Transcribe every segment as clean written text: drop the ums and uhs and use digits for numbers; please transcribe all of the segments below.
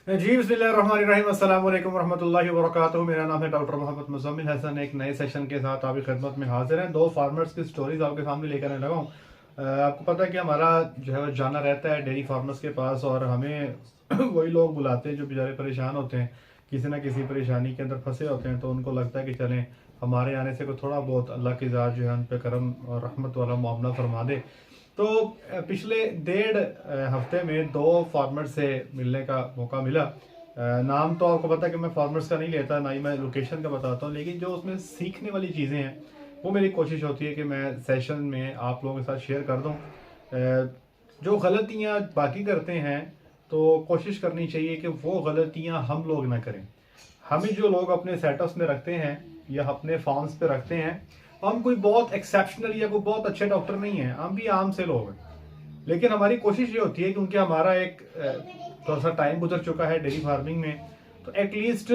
जी बिस्मिल्लाहिर्रहमानिर्रहीम अस्सलाम वालेकुम रहमतुल्लाहि व बरकातुहू। मेरा नाम है डॉक्टर मोहम्मद मुज़म्मिल हसन। एक नए सेशन के साथ आपकी खिदमत में हाजिर हैं। दो फार्मर्स की स्टोरीज आपके सामने लेकर आने लगा हूँ। आपको पता है कि हमारा जो है वो जाना रहता है डेयरी फार्मर्स के पास, और हमें वही लोग बुलाते हैं जो बेचारे परेशान होते हैं, किसी ना किसी परेशानी के अंदर फंसे होते हैं। तो उनको लगता है कि चलें हमारे आने से कोई थोड़ा बहुत अल्लाह की ज़ात जो है उन पर करम और रहमत वाला मामला फरमा दे। तो पिछले डेढ़ हफ्ते में दो फार्मर से मिलने का मौका मिला। नाम तो आपको पता है कि मैं फार्मर्स का नहीं लेता, ना ही मैं लोकेशन का बताता हूँ, लेकिन जो उसमें सीखने वाली चीज़ें हैं वो मेरी कोशिश होती है कि मैं सेशन में आप लोगों के साथ शेयर कर दूँ। जो गलतियाँ बाकी करते हैं तो कोशिश करनी चाहिए कि वो गलतियाँ हम लोग ना करें। हमें जो लोग अपने सेटअप्स में रखते हैं या अपने फार्म्स पे रखते हैं, हम कोई बहुत एक्सेप्शनल या कोई बहुत अच्छे डॉक्टर नहीं है, हम भी आम से लोग हैं। लेकिन हमारी कोशिश ये होती है क्योंकि हमारा एक थोड़ा सा टाइम गुजर चुका है डेयरी फार्मिंग में, तो एटलीस्ट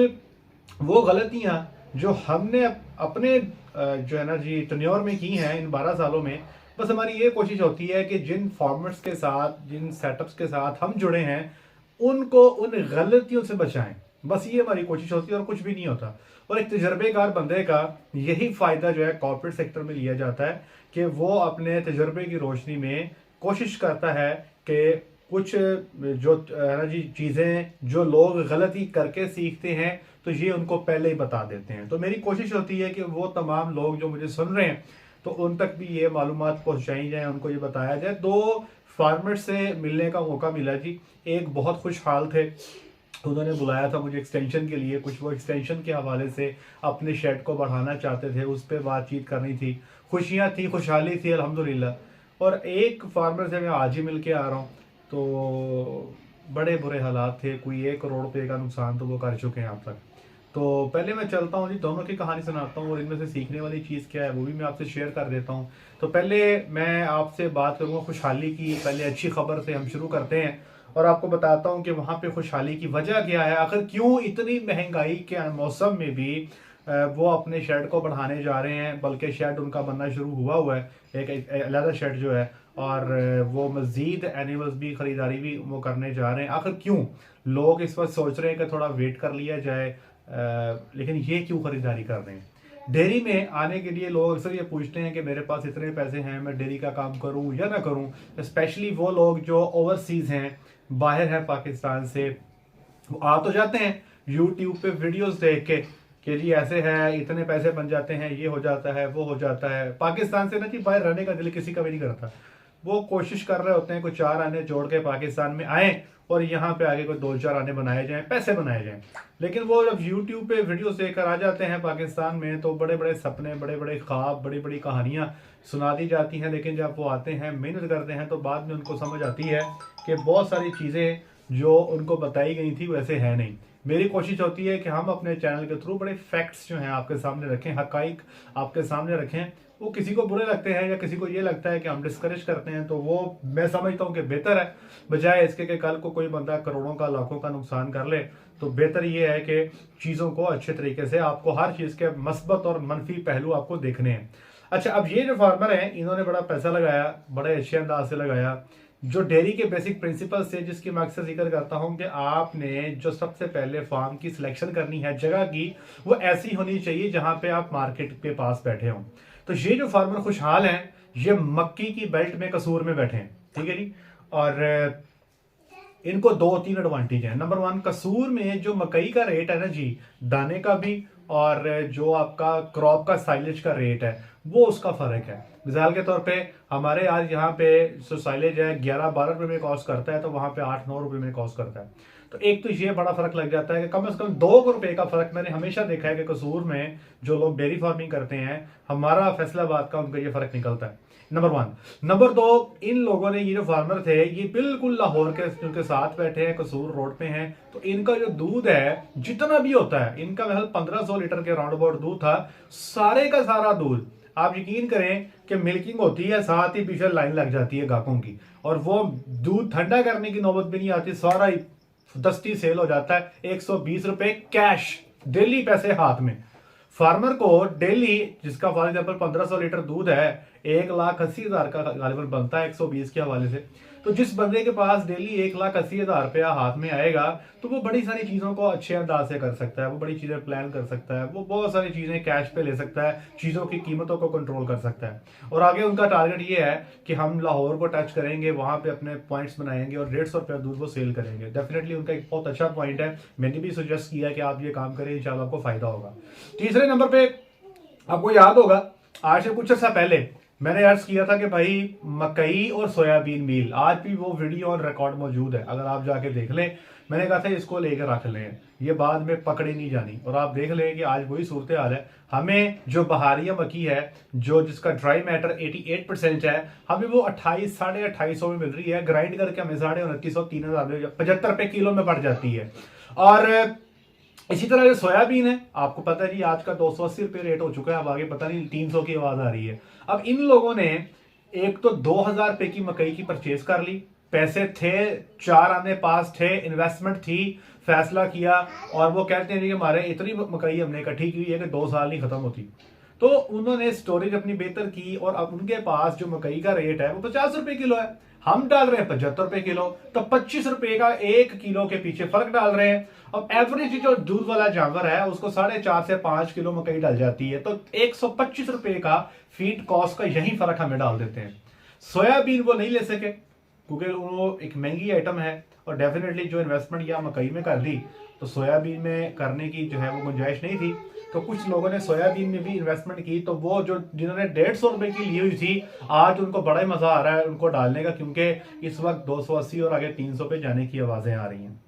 वो गलतियां जो हमने अपने जो है ना जी टन्योर में की हैं इन 12 सालों में, बस हमारी ये कोशिश होती है कि जिन फॉर्मेट्स के साथ, जिन सेटअप्स के साथ हम जुड़े हैं, उनको उन गलतियों से बचाएं। बस ये हमारी कोशिश होती है और कुछ भी नहीं होता। और एक तजर्बेकार बंदे का यही फायदा जो है कॉर्पोरेट सेक्टर में लिया जाता है कि वो अपने तजर्बे की रोशनी में कोशिश करता है कि कुछ जो है ना जी चीज़ें जो लोग गलती करके सीखते हैं तो ये उनको पहले ही बता देते हैं। तो मेरी कोशिश होती है कि वो तमाम लोग जो मुझे सुन रहे हैं तो उन तक भी ये मालूमात पहुंचाई जाए, उनको ये बताया जाए। दो फार्मर से मिलने का मौका मिला जी। एक बहुत खुशहाल थे, उन्होंने बुलाया था मुझे एक्सटेंशन के लिए, कुछ वो एक्सटेंशन के हवाले से अपने शेड को बढ़ाना चाहते थे, उस पर बातचीत करनी थी। खुशियाँ थी, खुशहाली थी अल्हम्दुलिल्लाह। और एक फार्मर से मैं आज ही मिल के आ रहा हूँ, तो बड़े बुरे हालात थे, कोई 1 करोड़ रुपए का नुकसान तो वो कर चुके हैं अब तक। तो पहले मैं चलता हूँ जी, दोनों की कहानी सुनाता हूँ और इनमें से सीखने वाली चीज़ क्या है वो भी मैं आपसे शेयर कर देता हूँ। तो पहले मैं आपसे बात करूँगा खुशहाली की, पहले अच्छी खबर से हम शुरू करते हैं और आपको बताता हूँ कि वहाँ पे खुशहाली की वजह क्या है, आखिर क्यों इतनी महंगाई के मौसम में भी वो अपने शेड को बढ़ाने जा रहे हैं। बल्कि शेड उनका बनना शुरू हुआ हुआ है, एक अलग शेड जो है, और वो मज़ीद एनिमल्स भी ख़रीदारी भी वो करने जा रहे हैं। आखिर क्यों लोग इस वक्त सोच रहे हैं कि थोड़ा वेट कर लिया जाए, लेकिन ये क्यों ख़रीदारी कर रहे हैं? डेयरी में आने के लिए लोग अक्सर ये पूछते हैं कि मेरे पास इतने पैसे हैं, मैं डेयरी का काम करूं या ना करूं। स्पेशली वो लोग जो ओवरसीज़ हैं, बाहर हैं पाकिस्तान से, वो आ तो जाते हैं यूट्यूब पे वीडियोस देख के कि जी ऐसे है, इतने पैसे बन जाते हैं, ये हो जाता है, वो हो जाता है। पाकिस्तान से ना जी बाहर रहने का दिल किसी का भी नहीं करता। वो कोशिश कर रहे होते हैं कुछ 4 आने जोड़ के पाकिस्तान में आए और यहाँ पे आगे कोई 2-4 आने बनाए जाएं, पैसे बनाए जाएं। लेकिन वो जब यूट्यूब पे वीडियोस देखकर आ जाते हैं पाकिस्तान में, तो बड़े बड़े सपने, बड़े बड़े ख्वाब, बड़ी बड़ी कहानियाँ सुना दी जाती हैं। लेकिन जब वो आते हैं, मेहनत करते हैं, तो बाद में उनको समझ आती है कि बहुत सारी चीज़ें जो उनको बताई गई थी वैसे है नहीं। मेरी कोशिश होती है कि हम अपने चैनल के थ्रू बड़े फैक्ट्स जो हैं आपके सामने रखें, हकाइक आपके सामने रखें। वो किसी को बुरे लगते हैं या किसी को ये लगता है कि हम डिस्करेज करते हैं, तो वो मैं समझता हूँ कि बेहतर है, बजाय इसके कि कल को कोई बंदा करोड़ों का, लाखों का नुकसान कर ले। तो बेहतर ये है कि चीज़ों को अच्छे तरीके से, आपको हर चीज़ के मस्बत और मनफी पहलू आपको देखने हैं। अच्छा, अब ये जो फार्मर हैं, इन्होंने बड़ा पैसा लगाया, बड़े अच्छे अंदाज से लगाया। जो डेयरी के बेसिक प्रिंसिपल्स है, जिसकी मैं अक्सर जिक्र करता हूं कि आपने जो सबसे पहले फार्म की सिलेक्शन करनी है जगह की, वो ऐसी होनी चाहिए जहां पे आप मार्केट के पास बैठे हों। तो ये जो फार्मर खुशहाल हैं, ये मक्की की बेल्ट में, कसूर में बैठे हैं, ठीक है जी। और इनको 2-3 एडवांटेज हैं। नंबर 1, कसूर में जो मकई का रेट है ना जी, दाने का भी और जो आपका क्रॉप का साइलेज का रेट है, वो उसका फर्क है। मिसाल के तौर पे हमारे आज यहाँ पे जो साइलेज है 11-12 रुपए में कॉस्ट करता है, तो वहां पे 8-9 रुपए में कॉस्ट करता है। तो एक तो ये बड़ा फर्क लग जाता है कि कम से कम 2 रुपए का फर्क मैंने हमेशा देखा है कि कसूर में जो लोग डेयरी फार्मिंग करते हैं, हमारा फैसलाबाद का, उनका ये फर्क निकलता है। नंबर 1। नंबर 2, इन लोगों ने, ये जो फार्मर थे, ये बिल्कुल लाहौर के उनके साथ बैठे हैं, कसूर रोड पे हैं। तो इनका जो दूध है जितना भी होता है, इनका महल 1500 लीटर के राउंड अबाउट दूध था। सारे का सारा दूध, आप यकीन करें कि मिल्किंग होती है, साथ ही पीछे लाइन लग जाती है गाहकों की, और वो दूध ठंडा करने की नौबत भी नहीं आती, सारा ही दस्ती सेल हो जाता है। 120 रुपए कैश, डेली पैसे हाथ में। फार्मर को डेली, जिसका फॉर एग्जाम्पल 1500 लीटर दूध है, 1,80,000 का गालिबन बनता है 120 के हवाले से। तो जिस बंदे के पास डेली 1,80,000 रुपया हाथ में आएगा तो वो बड़ी सारी चीजों को अच्छे अंदाज से कर सकता है, वो बड़ी चीजें प्लान कर सकता है, वो बहुत सारी चीजें कैश पे ले सकता है, चीजों की कीमतों को कंट्रोल कर सकता है। और आगे उनका टारगेट ये है कि हम लाहौर को टच करेंगे, वहां पे अपने पॉइंट्स बनाएंगे और 150 रुपया दूध वो सेल करेंगे। डेफिनेटली उनका एक बहुत अच्छा पॉइंट है, मैंने भी सजेस्ट किया कि आप ये काम करें, इंशाल्लाह आपको फायदा होगा। तीसरे नंबर पे आपको याद होगा आज से कुछ अर्सा पहले मैंने अर्ज किया था कि भाई मकई और सोयाबीन मील, आज भी वो वीडियो और रिकॉर्ड मौजूद है, अगर आप जाके देख लें। मैंने कहा था इसको लेकर रख लें, ये बाद में पकड़ी नहीं जानी। और आप देख लें कि आज वही सूरत हाल है। हमें जो बहारिया मक्की है, जो जिसका ड्राई मैटर 88% है, हमें वो 28 2,500 में मिल रही है। ग्राइंड करके हमें 2,2900 3,000 75 रुपए किलो में पड़ जाती है। और इसी तरह जो सोयाबीन है, आपको पता है जी आज का 280 रुपये रेट हो चुका है, अब आगे पता नहीं 300 की आवाज आ रही है। अब इन लोगों ने एक तो 2,000 रुपए की मकई की परचेज कर ली, पैसे थे, 4 आने पास थे, इन्वेस्टमेंट थी, फैसला किया और वो कहते हैं कि हमारे इतनी मकई हमने इकट्ठी की है कि 2 साल नहीं खत्म होती। तो उन्होंने स्टोरेज अपनी बेहतर की और अब उनके पास जो मकई का रेट है वो 50 रुपए किलो है, हम डाल रहे हैं 75 रुपए किलो, तो 25 रुपए का 1 किलो के पीछे फर्क डाल रहे हैं। अब एवरेज जो दूध वाला जानवर है उसको 4.5 से 5 किलो मकई डाल जाती है, तो 125 रुपए का फीड कॉस्ट का यही फर्क हमें डाल देते हैं। सोयाबीन वो नहीं ले सके क्योंकि वो एक महंगी आइटम है और डेफिनेटली जो इन्वेस्टमेंट या मकई में कर दी तो सोयाबीन में करने की जो है वो गुंजाइश नहीं थी। तो कुछ लोगों ने सोयाबीन में भी इन्वेस्टमेंट की, तो वो जो जिन्होंने 150 रुपए की ली हुई थी आज उनको बड़ा ही मजा आ रहा है उनको डालने का, क्योंकि इस वक्त 280 और आगे 300 पे जाने की आवाजें आ रही हैं।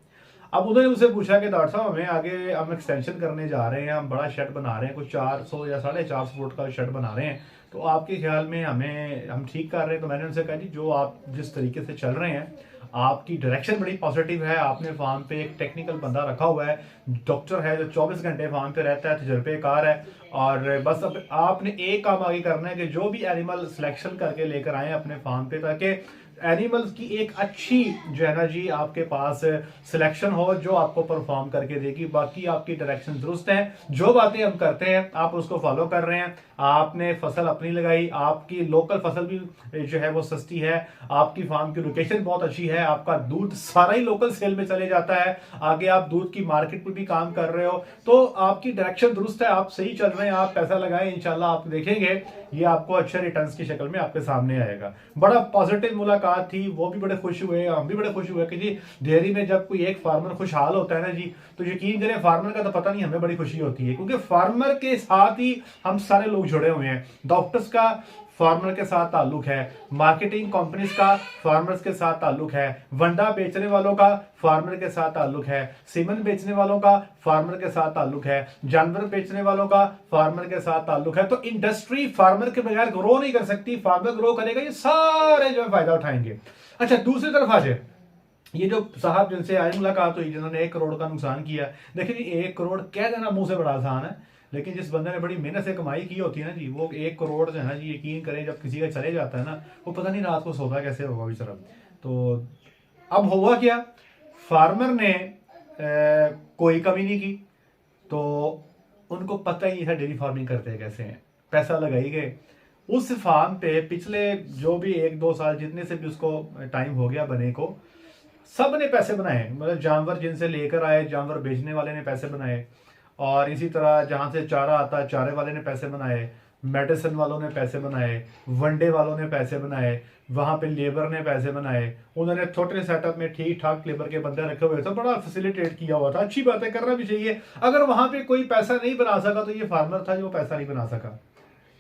अब उन्होंने मुझसे पूछा कि डॉक्टर साहब हमें आगे हम एक्सटेंशन करने जा रहे हैं, हम बड़ा शेड बना रहे हैं, कुछ 400 या 450 फुट का शेड बना रहे हैं, तो आपके ख्याल में हम ठीक कर रहे हैं? तो मैंने उनसे कहा जी जो आप जिस तरीके से चल रहे हैं आपकी डायरेक्शन बड़ी पॉजिटिव है, आपने फार्म पे एक टेक्निकल बंदा रखा हुआ है, डॉक्टर है जो 24 घंटे फार्म पे रहता है, तजुर्बेकार है, और बस अब आपने एक काम आगे करना है कि जो भी एनिमल सिलेक्शन करके लेकर आए अपने फार्म पे, ताकि एनिमल्स की एक अच्छी जो है ना जी आपके पास सिलेक्शन हो जो आपको परफॉर्म करके देगी। बाकी आपकी डायरेक्शन दुरुस्त है, जो बातें हम करते हैं आप उसको फॉलो कर रहे हैं, आपने फसल अपनी लगाई, आपकी लोकल फसल भी जो है वो सस्ती है, आपकी फार्म की लोकेशन बहुत अच्छी है, आपका दूध सारा ही लोकल सेल में चले जाता है, आगे आप दूध की मार्केट में भी काम कर रहे हो, तो आपकी डायरेक्शन दुरुस्त है, आप सही चल रहे हैं, आप पैसा लगाएं, इंशाल्लाह आप देखेंगे ये आपको अच्छे रिटर्न्स की शक्ल में आपके सामने आएगा। बड़ा पॉजिटिव मुलाकात थी, वो भी बड़े खुश हुए, हम भी बड़े खुश हुए कि जी डेयरी में जब कोई एक फार्मर खुशहाल होता है ना जी, तो यकीन करें फार्मर का तो पता नहीं हमें बड़ी खुशी होती है, क्योंकि फार्मर के साथ ही हम सारे लोग जुड़े हुए हैं। डॉक्टर्स का फार्मर के साथ ताल्लुक है, मार्केटिंग कंपनीज का फार्मर्स के साथ ताल्लुक है, वंडा बेचने वालों का फार्मर के साथ ताल्लुक है, सीमेंट बेचने वालों का फार्मर के साथ ताल्लुक है, जानवर बेचने वालों का फार्मर के साथ ताल्लुक है। तो इंडस्ट्री फार्मर के बगैर ग्रो नहीं कर सकती, फार्मर ग्रो करेगा ये सारे जो फायदा उठाएंगे। अच्छा दूसरी तरफ आ जाए, ये जो साहब जिनसे आज मुलाकात हुई जिन्होंने 1 करोड़ का नुकसान किया, देखिए 1 करोड़ कह देना मुंह से बड़ा आसान है, लेकिन जिस बंदे ने बड़ी मेहनत से कमाई की होती है ना जी, वो 1 करोड़ जो है ना जी, यकीन करें जब किसी का चले जाता है ना, वो पता नहीं रात को सोता कैसे होगा बेचारा। तो अब हुआ क्या, फार्मर ने कोई कमी नहीं की, तो उनको पता ही था डेयरी फार्मिंग करते कैसे हैं, पैसा लगाई गए उस फार्म पे। पिछले जो भी 1-2 साल जितने से भी उसको टाइम हो गया बने को, सब ने पैसे बनाए, मतलब जानवर जिनसे लेकर आए, जानवर बेचने वाले ने पैसे बनाए, और इसी तरह जहां से चारा आता है चारे वाले ने पैसे बनाए, मेडिसिन वालों ने पैसे बनाए, वनडे वालों ने पैसे बनाए, वहां पे लेबर ने पैसे बनाए, उन्होंने छोटे सेटअप में ठीक ठाक लेबर के बंदे रखे हुए थे, बड़ा फैसिलिटेट किया हुआ था। अच्छी बात है, करना भी चाहिए। अगर वहां पे कोई पैसा नहीं बना सका तो ये फार्मर था जो पैसा नहीं बना सका।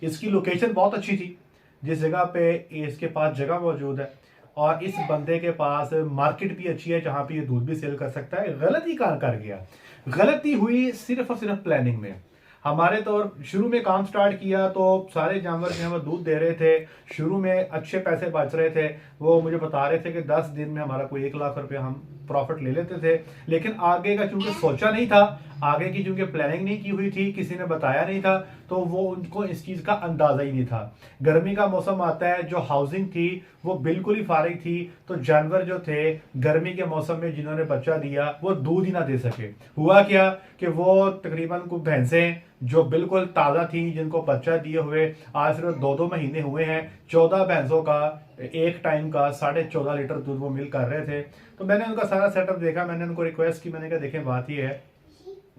इसकी लोकेशन बहुत अच्छी थी, जिस जगह पे इसके पास जगह मौजूद है, और इस बंदे के पास मार्केट भी अच्छी है जहां पे ये दूध भी सेल कर सकता है। गलती कहां कर गया, गलती हुई सिर्फ और सिर्फ प्लानिंग में। हमारे तो शुरू में काम स्टार्ट किया तो सारे जानवर जो है वो दूध दे रहे थे, शुरू में अच्छे पैसे बच रहे थे, वो मुझे बता रहे थे कि 10 दिन में हमारा कोई 1 लाख रुपया हम प्रॉफिट ले लेते थे। लेकिन आगे का चूंकि सोचा नहीं था, आगे की चूंकि प्लानिंग नहीं की हुई थी, किसी ने बताया नहीं था, तो वो उनको इस चीज का अंदाजा ही नहीं था। गर्मी का मौसम आता है, जो हाउसिंग थी वो बिल्कुल ही फारिग थी, तो जानवर जो थे गर्मी के मौसम में जिन्होंने बच्चा दिया वो दूध ही ना दे सके। हुआ क्या कि वो तकरीबन कुछ भैंसें जो बिल्कुल ताज़ा थी, जिनको बच्चा दिए हुए आज सिर्फ 2-2 महीने हुए हैं, 14 भैंसों का एक टाइम का 14.5 लीटर दूध वो मिल कर रहे थे। तो मैंने उनका सारा सेटअप देखा, मैंने उनको रिक्वेस्ट की, मैंने कहा देखें बात ये है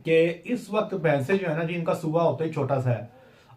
कि इस वक्त भैंसे जो है ना जी, इनका सुबह होता ही छोटा सा है।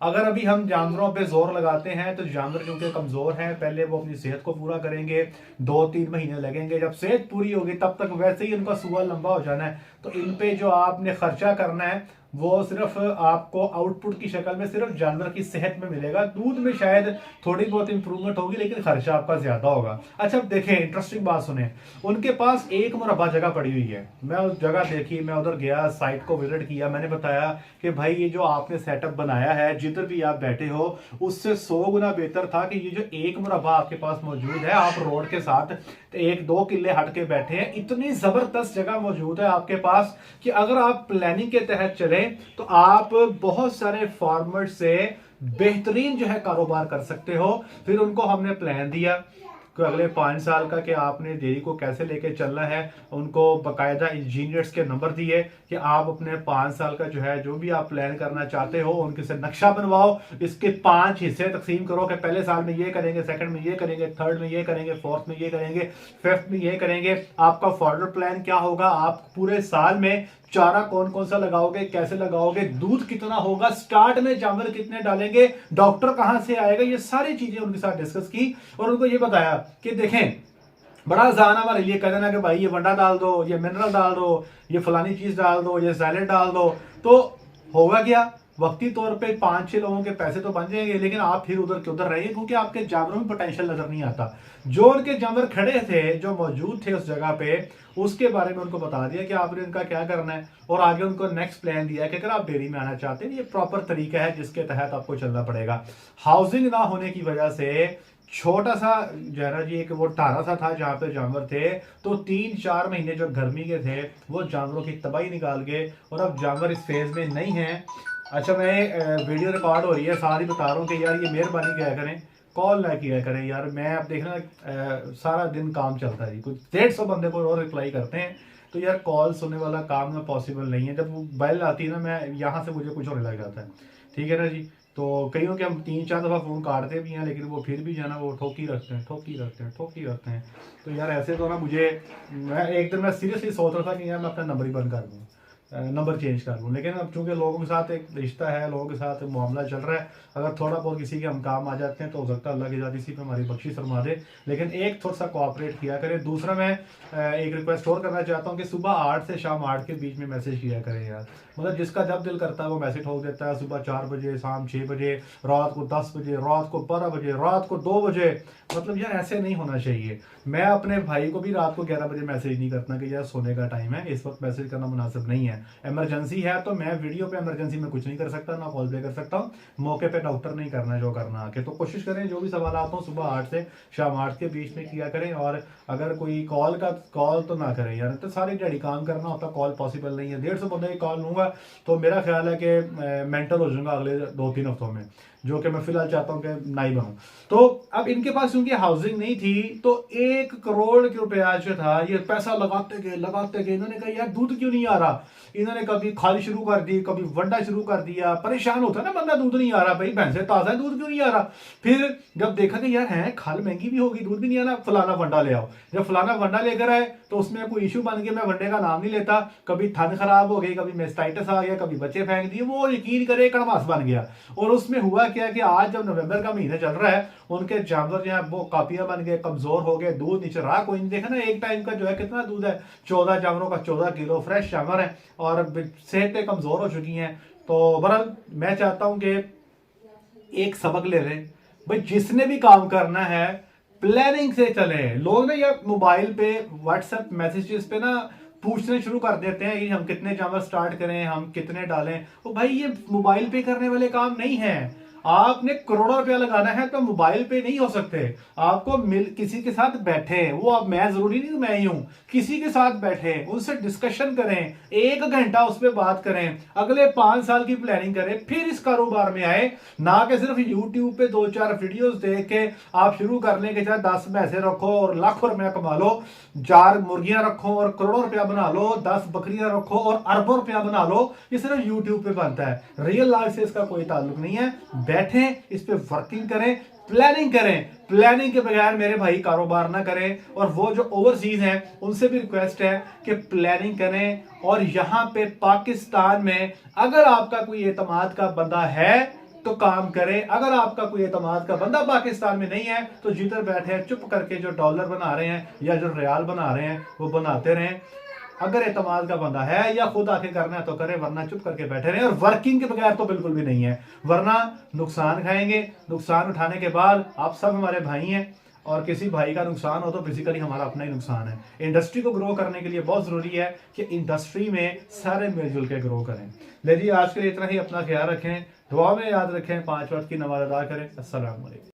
अगर अभी हम जानवरों पे जोर लगाते हैं तो जानवर क्योंकि कमजोर हैं, पहले वो अपनी सेहत को पूरा करेंगे, 2-3 महीने लगेंगे, जब सेहत पूरी होगी तब तक वैसे ही उनका सुबह लंबा हो जाना है। तो इन पे जो आपने खर्चा करना है वो सिर्फ आपको आउटपुट की शक्ल में सिर्फ जानवर की सेहत में मिलेगा, दूध में शायद थोड़ी बहुत इंप्रूवमेंट होगी लेकिन खर्चा आपका ज्यादा होगा। अच्छा अब देखें, इंटरेस्टिंग बात सुने, उनके पास एक मुरब्बा जगह पड़ी हुई है। मैं उस जगह देखी, मैं उधर गया, साइट को विजिट किया, मैंने बताया कि भाई ये जो आपने सेटअप बनाया है जिधर भी आप बैठे हो उससे 100 गुना बेहतर था कि ये जो एक मुरब्बा आपके पास मौजूद है, आप रोड के साथ 1-2 किले हट के बैठे हैं, इतनी जबरदस्त जगह मौजूद है आपके पास कि अगर आप प्लानिंग के तहत चले तो आप बहुत सारे फार्मर से बेहतरीन जो है कारोबार कर सकते हो। फिर उनको हमने प्लान दिया कि अगले 5 साल का कि आपने डेयरी को कैसे लेके चलना है, उनको बकायदा इंजीनियर्स के नंबर दिए कि आप अपने 5 साल का जो है जो भी आप प्लान करना चाहते हो उनके से नक्शा बनवाओ, इसके 5 हिस्से तकसीम करो कि पहले साल में ये करेंगे, सेकंड में ये करेंगे, थर्ड में ये करेंगे, फोर्थ में ये करेंगे, फिफ्थ में ये करेंगे। आपका फॉर्डर प्लान क्या होगा, आप पूरे साल में चारा कौन कौन सा लगाओगे, कैसे लगाओगे, दूध कितना होगा, स्टार्ट में जानवर कितने डालेंगे, डॉक्टर कहां से आएगा, ये सारी चीजें उनके साथ डिस्कस की और उनको ये बताया कि देखें बड़ा आसान हमारे लिए कह देना कि भाई ये वंडा डाल दो, ये मिनरल डाल दो, ये फलानी चीज डाल दो, ये सैलेड डाल दो, तो होगा क्या, वक्ती तौर पे 5-6 लोगों के पैसे तो बन जाएंगे लेकिन आप फिर उधर के उधर रहेंगे क्योंकि आपके जानवरों में पोटेंशियल नजर नहीं आता। जो उनके जानवर खड़े थे, जो मौजूद थे उस जगह पे, उसके बारे में उनको बता दिया कि आपने इनका क्या करना है और आगे उनको नेक्स्ट प्लान दिया कि अगर आप डेयरी में आना चाहते हैं ये प्रॉपर तरीका है जिसके तहत आपको चलना पड़ेगा। हाउसिंग ना होने की वजह से छोटा सा जो है ना जी एक वो टारा सा था जहां पे जानवर थे, तो 3-4 महीने जो गर्मी के थे वो जानवरों की तबाही निकाल गए और अब जानवर इस फेज में नहीं है। अच्छा मैं वीडियो रिकॉर्ड हो रही है, साथ ही बता रहा हूँ कि यार ये मेहरबानी क्या करें, कॉल ना किया करें यार। मैं अब देखना सारा दिन काम चलता है, कुछ 150 बंदे को और रिप्लाई करते हैं, तो यार कॉल सुनने वाला काम में पॉसिबल नहीं है। जब वो बेल आती है ना, मैं यहाँ से मुझे कुछ होने लग जाता है, ठीक है ना जी। तो कईयों के हम 3-4 दफ़ा फ़ोन काटते भी हैं लेकिन वो फिर भी जाना वो ठोकी रखते हैं, ठोकी रखते हैं, ठोकी रखते हैं। तो यार ऐसे तो ना मुझे, मैं एक दिन मैं सीरियसली सोच रहा था कि यार मैं अपना नंबर ही बंद कर दूँ, नंबर चेंज कर लूँ, लेकिन अब चूंकि लोगों के साथ एक रिश्ता है, लोगों के साथ मामला चल रहा है, अगर थोड़ा बहुत किसी के हम काम आ जाते हैं तो हो सकता है अल्लाह की ज़ात इसी पे हमारी बख्शिश फरमा दे, लेकिन एक थोड़ा सा कोऑपरेट किया करें। दूसरा मैं एक रिक्वेस्ट और करना चाहता हूँ कि सुबह 8 से शाम 8 के बीच में मैसेज किया करें यार। मतलब जिसका जब दिल करता है वो मैसेज ठोक देता है, सुबह 4 बजे, शाम 6 बजे, रात को 10 बजे, रात को 12 बजे, रात को 2 बजे। मतलब यार ऐसे नहीं होना चाहिए। मैं अपने भाई को भी रात को 11 बजे मैसेज नहीं करता कि यार सोने का टाइम है, इस वक्त मैसेज करना मुनासिब नहीं है। इमरजेंसी है तो मैं वीडियो पे इमरजेंसी में कुछ नहीं कर सकता, ना कॉल पे कर सकता हूँ, मौके पे डॉक्टर नहीं करना जो करना आके। तो कोशिश करें जो भी सवाल आता हो सुबह 8 से शाम 8 के बीच में किया करें, और अगर कोई कॉल तो ना करें यार, तो सारी दिहाड़ी काम करना होता, कॉल पॉसिबल नहीं है। 150 बंदे की कॉल लूंगा तो मेरा ख्याल है कि मेंटल हो जाऊंगा अगले 2-3 हफ्तों में, जो कि मैं फिलहाल चाहता हूं कि नहीं बनूं। तो अब इनके पास क्योंकि हाउसिंग नहीं थी तो 1 करोड़ रुपया जो था ये पैसा लगाते गए। इन्होंने कहा यार दूध क्यों नहीं आ रहा, इन्होंने कभी खाली शुरू कर दी, कभी वंडा शुरू कर दिया। परेशान होता है ना बंदा, दूध नहीं आ रहा, भाई भैंसे ताजा है, दूध क्यों नहीं आ रहा। फिर जब देखा कि यार है खाल महंगी भी होगी, दूध भी नहीं आ रहा, फलाना वंडा ले आओ। जब फलाना वंडा लेकर आए तो उसमें कोई इशू बन गया, मैं वंडे का नाम नहीं लेता, कभी थन खराब हो गई, कभी मेस्टाइटिस आ गया, कभी बच्चे फेंक दिए, वो यकीन करे कड़मास बन गया। और उसमें हुआ क्या कि आज जब नवंबर का महीना चल रहा है उनके जानवर जो है वो कापियां बन गए, कमजोर हो गए, दूध नीचे रहा कोई नहीं। देखा ना एक टाइम का जो है कितना दूध है, 14 जानवरों का 14 किलो फ्रेश जानवर है और सेहतें कमजोर हो चुकी हैं। तो बहरहाल मैं चाहता हूं कि एक सबक ले लें भाई, जिसने भी काम करना है प्लानिंग से चले। लोग ना यार मोबाइल पे व्हाट्सएप मैसेजेस पे ना पूछने शुरू कर देते हैं कि हम कितने जानवर स्टार्ट करें, हम कितने डालें। तो भाई ये मोबाइल पे करने वाले काम नहीं है। आपने करोड़ों रुपया लगाना है तो मोबाइल पे नहीं हो सकते। आपको किसी के साथ बैठे, वो अब मैं जरूरी नहीं मैं ही हूं, किसी के साथ बैठे, उनसे डिस्कशन करें, 1 घंटा उस पर बात करें, अगले 5 साल की प्लानिंग करें, फिर इस कारोबार में आए। ना कि सिर्फ यूट्यूब पे 2-4 वीडियोस देख के आप शुरू कर लें कि चाहे 10 भैंसे रखो और लाखों रुपया कमा लो, 4 मुर्गियां रखो और करोड़ों रुपया बना लो, 10 बकरियां रखो और अरबों रुपया बना लो। ये सिर्फ यूट्यूब पे बनता है, रियल लाइफ से इसका कोई ताल्लुक नहीं है। बैठें, इस पे वर्किंग करें, प्लानिंग करें। प्लानिंग के बगैर मेरे भाई कारोबार ना करें। और वो जो ओवरसीज हैं उनसे भी रिक्वेस्ट है कि प्लानिंग करें। और यहां पे पाकिस्तान में अगर आपका कोई एतमाद का बंदा है तो काम करें, अगर आपका कोई एतमाद का बंदा पाकिस्तान में नहीं है तो जिधर बैठे चुप करके जो डॉलर बना रहे हैं या जो रियाल बना रहे हैं वो बनाते रहें। अगर एतमाद का बंदा है या खुद आके करना है तो करे, वरना चुप करके बैठे रहे। और वर्किंग के बगैर तो बिल्कुल भी नहीं है, वरना नुकसान खाएंगे। नुकसान उठाने के बाद आप सब हमारे भाई हैं, और किसी भाई का नुकसान हो तो बेसिकली हमारा अपना ही नुकसान है। इंडस्ट्री को ग्रो करने के लिए बहुत जरूरी है कि इंडस्ट्री में सारे मिलजुल के ग्रो करें। ले जी, आज के लिए इतना ही। अपना ख्याल रखें, दुआ में याद रखें, 5 वक्त की नमाज अदा करें। अस्सलाम वालेकुम।